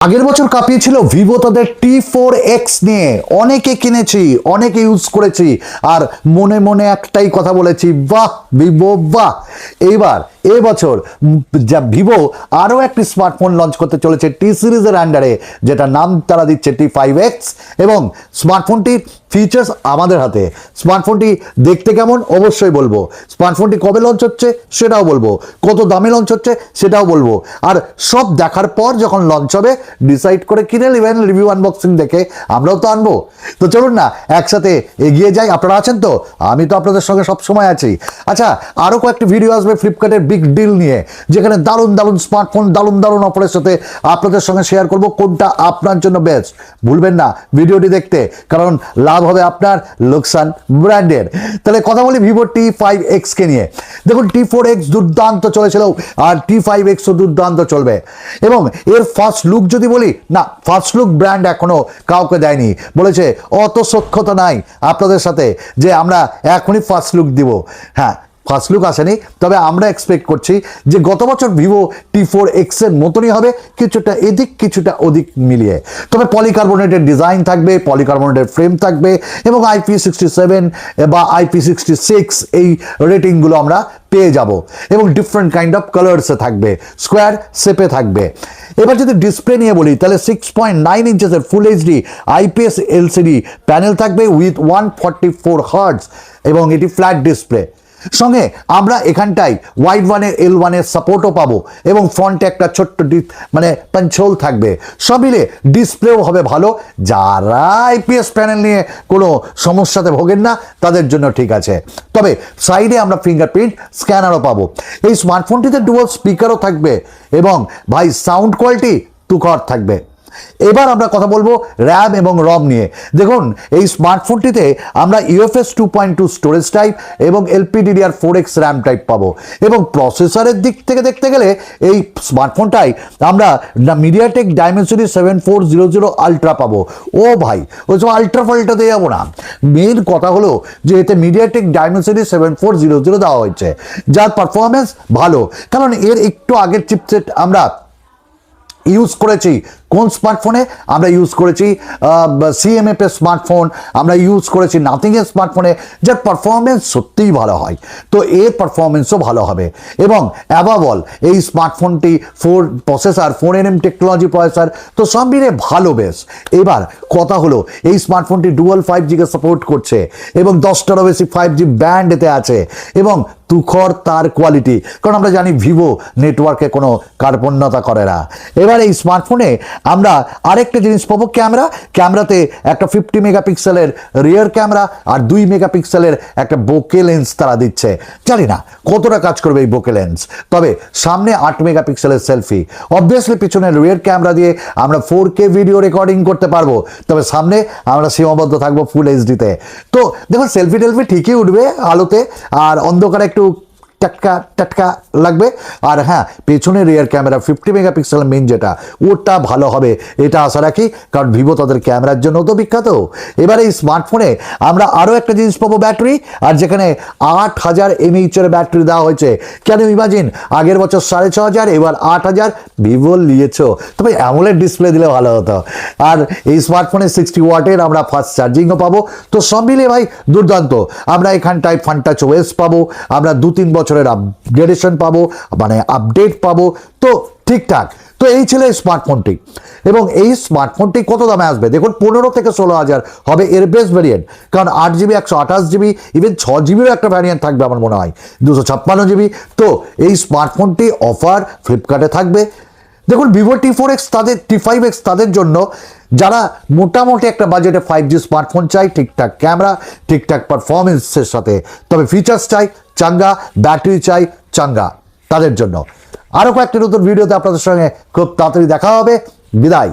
আগের বছর কাঁপিয়েছিল ভিভো তাদের T4X নিয়ে। অনেকে কিনেছি, অনেকে ইউজ করেছি, আর মনে মনে একটাই কথা বলেছি, বাহ ভিভো বাহ। এইবার এবছর যা ভিভো আরও একটি স্মার্টফোন লঞ্চ করতে চলেছে টি সিরিজের আন্ডারে, যেটা নাম তারা দিচ্ছে T5X। এবং স্মার্টফোনটির ফিচার্স আমাদের হাতে। স্মার্টফোনটি দেখতে কেমন অবশ্যই বলবো, স্মার্টফোনটি কবে লঞ্চ হচ্ছে সেটাও বলবো, কত দামে লঞ্চ হচ্ছে সেটাও বলবো, আর সব দেখার পর যখন লঞ্চ হবে ডিসাইড করে কিনে নেবেন। রিভিউ আনবক্সিং দেখে আমরাও তো আনবো। তো চলুন না একসাথে এগিয়ে যাই। আপনারা আছেন তো? আমি তো আপনাদের সঙ্গে সবসময় আছি। আচ্ছা, আরও কয়েকটি ভিডিও আসবে ফ্লিপকার্টের বিগ ডিল নিয়ে, যেখানে দারুণ দারুণ স্মার্টফোন দারুণ দারুণ অফারের সাথে আপনাদের সঙ্গে শেয়ার করব কোনটা আপনার জন্য বেস্ট। ভুলবেন না ভিডিওটি দেখতে, কারণ লাভ হবে আপনার, লোকসান ব্র্যান্ডের। তাহলে কথা বলি ভিভো T5X কে নিয়ে। দেখুন, T4X দুর্দান্ত চলেছিল, আর T5Xও দুর্দান্ত চলবে। এবং এর ফার্স্ট লুক যদি বলি, না, ফার্স্ট লুক ব্র্যান্ড এখনো কাউকে দেয়নি। বলেছে অত সক্ষতা নাই আপনাদের সাথে যে আমরা এখনই ফার্স্ট লুক দিব। হ্যাঁ, ফার্স্ট লুক আসেনি, তবে আমরা এক্সপেক্ট করছি যে গত বছর ভিভো T4X এর মতনই হবে, কিছুটা এদিক কিছুটা ওদিক মিলিয়ে। তবে পলিকার্বনেটের ডিজাইন থাকবে, পলিকার্বনেটের ফ্রেম থাকবে, এবং IP67 বা IP66 এই রেটিংগুলো আমরা পেয়ে যাব, এবং ডিফারেন্ট কাইন্ড অফ কালার্সে থাকবে, স্কোয়ার শেপে থাকবে। এবার যদি ডিসপ্লে নিয়ে বলি, তাহলে 6.9 ইঞ্চেসের full HD IPS LCD panel থাকবে উইথ 144 হার্টজ, এবং এটি ফ্ল্যাট ডিসপ্লে। সঙ্গে আমরা এখানটায় ওয়াইড ওয়ানের L1 সাপোর্টও পাবো, এবং ফ্রন্টে একটা ছোট্ট পাঞ্চোল থাকবে। সব মিলে ডিসপ্লেও হবে ভালো। যারা IPS প্যানেল নিয়ে কোনো সমস্যাতে ভোগেন না তাদের জন্য ঠিক আছে। তবে সাইডে আমরা ফিঙ্গারপ্রিন্ট স্ক্যানারও পাবো। এই স্মার্টফোনটিতে ডুয়াল স্পিকারও থাকবে, এবং ভাই সাউন্ড কোয়ালিটি তুখর থাকবে। এবার আমরা কথা বলবো র্যাম এবং রম নিয়ে। দেখুন, এই স্মার্টফোনটিতে আমরা UFS 2.2 স্টোরেজ টাইপ এবং LPDDR4X র্যাম টাইপ পাবো। এবং প্রসেসরের দিক থেকে দেখতে গেলে এই স্মার্টফোনটাই আমরা মিডিয়াটেক ডাইমেনসিটি 7400 আলট্রা পাবো। ও ভাই, ওই সব আলট্রা ফাল্ট্রা দিয়ে যাবো না। মেন কথা হলো যে এতে মিডিয়াটেক ডাইমেনসিটি 7400 দেওয়া হয়েছে, যার পারফরমেন্স ভালো। কারণ এর একটু আগের চিপসেট আমরা ইউজ করেছি কোন স্মার্টফোনে, আমরা ইউজ করেছি CMF এর স্মার্টফোন, আমরা ইউজ করেছি নাথিং এর স্মার্টফোনে, যার পারফরমেন্স সত্যিই ভালো হয়। তো এর পারফরমেন্সও ভালো হবে। এবং অ্যাবাভ অল এই স্মার্টফোনটি 4 প্রসেসর 4nm টেকনোলজি প্রসেসর, তো সব মিলে ভালো বেশ। এবার কথা হলো এই স্মার্টফোনটি ডুয়াল 5G কে সাপোর্ট করছে, এবং 10টারও বেশি 5G ব্যান্ড এতে আছে, এবং তুখর তার কোয়ালিটি। কারণ আমরা জানি ভিভো নেটওয়ার্কে কোনো কার্পণ্যতা করে না। এবার এই স্মার্টফোনে আমরা আরেকটা জিনিস পাবো, ক্যামেরাতে একটা 50 মেগাপিক্সেলের রিয়ার ক্যামেরা আর 2 মেগাপিক্সেলের একটা বোকে লেন্স তারা দিচ্ছে। জানি না কতটা কাজ করবে এই বোকে লেন্স, তবে সামনে 8 মেগাপিক্সেলের সেলফি। অবভিয়াসলি পিছনের রিয়ার ক্যামেরা দিয়ে আমরা 4K ভিডিও রেকর্ডিং করতে পারবো, তবে সামনে আমরা সীমাবদ্ধ থাকবো ফুল এইচডিতে। তো দেখুন, সেলফি টেলফি ঠিকই উঠবে আলোতে, আর অন্ধকারে একটু টাটকা টাটকা লাগবে। আর হ্যাঁ, পেছনের রিয়ার ক্যামেরা 50 মেগাপিক্সেল মেন যেটা, ওটা ভালো হবে এটা আশা রাখি, কারণ ভিভো তাদের ক্যামেরার জন্য তো বিখ্যাত। এবার এই স্মার্টফোনে আমরা আরও একটা জিনিস পাবো, ব্যাটারি। আর যেখানে 8000 mAh এর ব্যাটারি দেওয়া হয়েছে। কেন ইমাজিন, আগের বছর 6500, এবার 8000। ভিভো নিয়েছো, তবে অ্যামোলেড ডিসপ্লে দিলে ভালো হতো। আর এই স্মার্টফোনে 60 ওয়াটের আমরা ফাস্ট চার্জিংও পাবো। তো সব মিলে ভাই দুর্দান্ত। আমরা এখানটায় ফান্টাচ OS পাবো, আমরা 2-3 বছরের আপগ্রেডেশন পাবো, মানে আপডেট পাবো। তো ঠিকঠাক। তো এই ছিল এই স্মার্টফোনটি। এবং এই স্মার্টফোনটি কত দামে আসবে দেখুন, 15 থেকে 16,000 হবে এর বেস্ট ভ্যারিয়েন্ট। কারণ 8GB 128GB ইভেন 6GBরও একটা ভ্যারিয়েন্ট থাকবে আমার মনে হয়, 256GB। তো এই স্মার্টফোনটি অফার ফ্লিপকার্টে থাকবে। দেখুন, ভিভো T4X তাদের T5X তাদের জন্য যারা মোটামুটি একটা বাজেটে 5G স্মার্টফোন চাই, ঠিকঠাক ক্যামেরা, ঠিকঠাক পারফরমেন্সের সাথে, তবে ফিচার্স চাই চাঙ্গা, ব্যাটারি চাই চাঙ্গা, তাদের জন্য। আরও কয়েকটি নতুন ভিডিওতে আপনাদের সঙ্গে খুব তাড়াতাড়ি দেখা হবে। বিদায়।